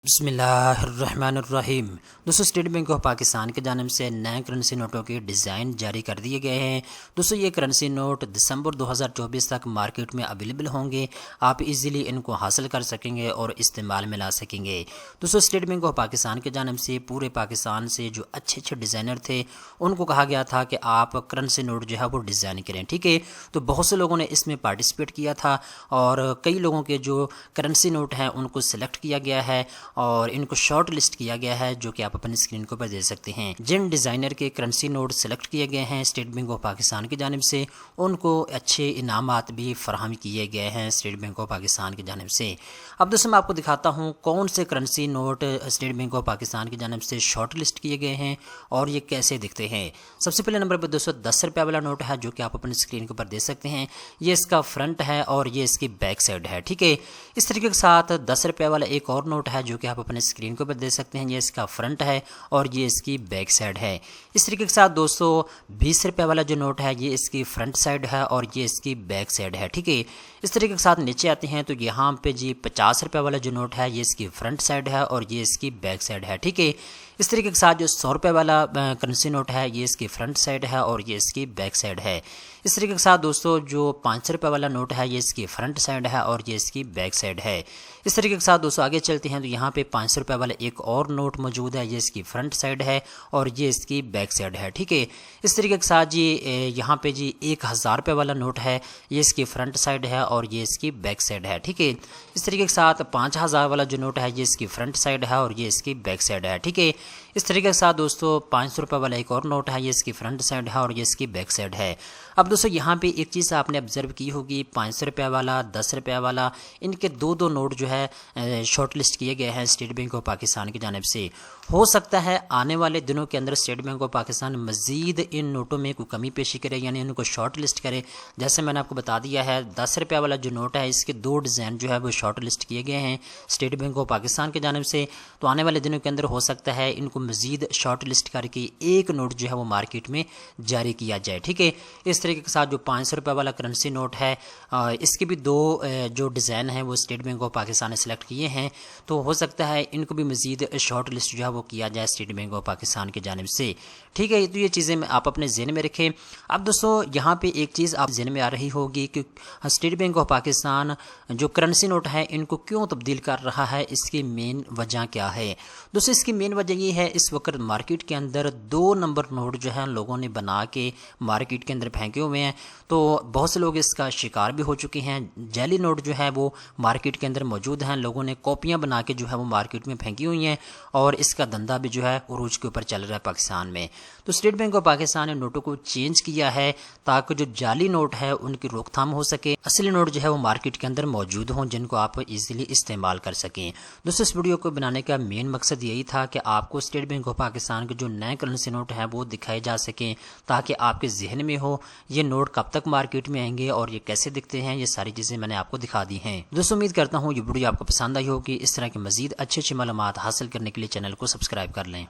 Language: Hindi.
बिस्मिल्लाहिर्रहमानिर्रहीम। दोस्तों, स्टेट बैंक ऑफ पाकिस्तान की जानिब से नए करेंसी नोटों के डिज़ाइन जारी कर दिए गए हैं। दोस्तों, ये करेंसी नोट दिसंबर 2024 तक मार्केट में अवेलेबल होंगे। आप इजीली इनको हासिल कर सकेंगे और इस्तेमाल में ला सकेंगे। दोस्तों, स्टेट बैंक ऑफ पाकिस्तान की जानिब से पूरे पाकिस्तान से जो अच्छे अच्छे डिज़ाइनर थे उनको कहा गया था कि आप करेंसी नोट जो है वो डिज़ाइन करें। ठीक है, तो बहुत से लोगों ने इसमें पार्टिसिपेट किया था और कई लोगों के जो करेंसी नोट हैं उनको सिलेक्ट किया गया है और इनको शॉर्ट लिस्ट किया गया है, जो कि आप अपनी स्क्रीन के ऊपर देख सकते हैं। जिन डिज़ाइनर के करेंसी नोट सेलेक्ट किए गए हैं स्टेट बैंक ऑफ पाकिस्तान की जानिब से, उनको अच्छे इनामात भी फराहम किए गए हैं स्टेट बैंक ऑफ पाकिस्तान की जानिब से। अब दोस्तों, मैं आपको दिखाता हूँ कौन से currency note state bank of Pakistan की जानिब से शॉर्ट लिस्ट किए गए हैं और ये कैसे दिखते हैं। सबसे पहले नंबर पर दोस्तों 10 रुपये वाला नोट है, जो कि आप अपनी स्क्रीन के ऊपर देख सकते हैं। ये इसका फ्रंट है और ये इसकी बैक साइड है। ठीक है, इस तरीके के साथ 10 रुपये वाला एक और नोट है, जो कि आप अपने स्क्रीन के ऊपर देख सकते हैं। ये इसका फ्रंट है और ये इसकी बैक साइड है। इस तरीके के साथ दोस्तों 20 रुपये वाला जो नोट है, ये इसकी फ्रंट साइड है और ये इसकी बैक साइड है। ठीक है, इस तरीके के साथ नीचे आते हैं तो यहाँ पे जी 50 रुपये वाला जो नोट है, ये इसकी फ्रंट साइड है और ये इसकी बैक साइड है। ठीक है, इस तरीके के साथ जो 100 रुपये वाला करेंसी नोट है, ये इसकी फ्रंट साइड है और ये इसकी बैक साइड है। इस तरीके के साथ दोस्तों जो 500 रुपये वाला नोट है, ये इसकी फ्रंट साइड है और ये इसकी बैक साइड है। इस तरीके के साथ दोस्तों आगे चलते हैं तो यहाँ पे 500 रुपये वाला एक और नोट मौजूद है, ये इसकी फ्रंट साइड है और ये इसकी बैक साइड है। ठीक है, इस तरीके के साथ जी यहाँ पे जी 1000 रुपये वाला नोट है, ये इसकी फ्रंट साइड है और ये इसकी बैक साइड है। ठीक है, इस तरीके के साथ 5000 वाला जो नोट है, ये इसकी फ्रंट साइड है और ये इसकी बैक साइड है। ठीक है, इस तरीके के साथ दोस्तों 500 रुपये वाला एक और नोट है, ये इसकी फ्रंट साइड है और ये इसकी बैक साइड है। अब दोस्तों यहाँ पे एक चीज़ आपने ऑब्जर्व की होगी, 500 रुपये वाला 10 रुपये वाला, इनके दो नोट जो है शॉर्ट लिस्ट किए गए हैं स्टेट बैंक ऑफ पाकिस्तान की जानिब से। हो सकता है आने वाले दिनों के अंदर स्टेट बैंक ऑफ पाकिस्तान मज़ीद इन नोटों में कोई कमी पेशी करे, यानी इनको शॉर्ट लिस्ट करे। जैसे मैंने आपको बता दिया है, 10 रुपये वाला जो नोट है, इसके 2 डिज़ाइन जो है वो शॉर्ट लिस्ट किए गए हैं स्टेट बैंक ऑफ पाकिस्तान की जानिब से। तो आने वाले दिनों के अंदर हो सकता है इनको मज़ीद शॉर्ट लिस्ट करके एक नोट जो है वो मार्केट में जारी किया जाए। ठीक है, इस तरीके के साथ जो 500 रुपये वाला करेंसी नोट है, इसके भी 2 जो डिज़ाइन हैं वो स्टेट बैंक ऑफ पाकिस्तान ने सेलेक्ट किए हैं। तो हो सकता है इनको भी मज़ीद शॉर्ट लिस्ट जो है वो किया जाए स्टेट बैंक ऑफ पाकिस्तान की जानिब से। ठीक है, तो ये चीज़ें आप अपने ज़हन में रखें। अब दोस्तों यहाँ पे एक चीज़ आप ज़हन में आ रही होगी कि स्टेट बैंक ऑफ पाकिस्तान जो करेंसी नोट है इनको क्यों तब्दील कर रहा है, इसकी मेन वजह क्या है। दोस्तों, इसकी मेन वजह ये है, इस वक्त मार्केट के अंदर 2 नंबर नोट जो है लोगों ने बना के मार्केट के अंदर फेंके हुए हैं। तो बहुत से लोग इसका शिकार भी हो चुके हैं। जाली नोट जो है वो मार्केट के अंदर मौजूद हैं, लोगों ने कॉपियां बना के जो है वो मार्केट में फेंकी हुई हैं और इसका धंधा भी जो है उरूज के ऊपर चल रहा है पाकिस्तान में। तो स्टेट बैंक ऑफ पाकिस्तान ने नोटों को चेंज किया है ताकि जो जाली नोट है उनकी रोकथाम हो सके, असली नोट जो है वो मार्केट के अंदर मौजूद हों जिनको आप इजीली इस्तेमाल कर सकें। दोस्तों, इस वीडियो को बनाने का मेन मकसद यही था कि आपको स्टेट बैंक ऑफ पाकिस्तान के जो नए करेंसी नोट हैं वो दिखाए जा सकें, ताकि आपके जहन में हो ये नोट कब तक मार्केट में आएंगे और ये कैसे दिखते हैं। ये सारी चीज़ें मैंने आपको दिखा दी हैं। दोस्तों, उम्मीद करता हूँ ये वीडियो आपको पसंद आई होगी। इस तरह की मजीद अच्छी अच्छी मालूमात हासिल करने के लिए चैनल को सब्सक्राइब कर लें।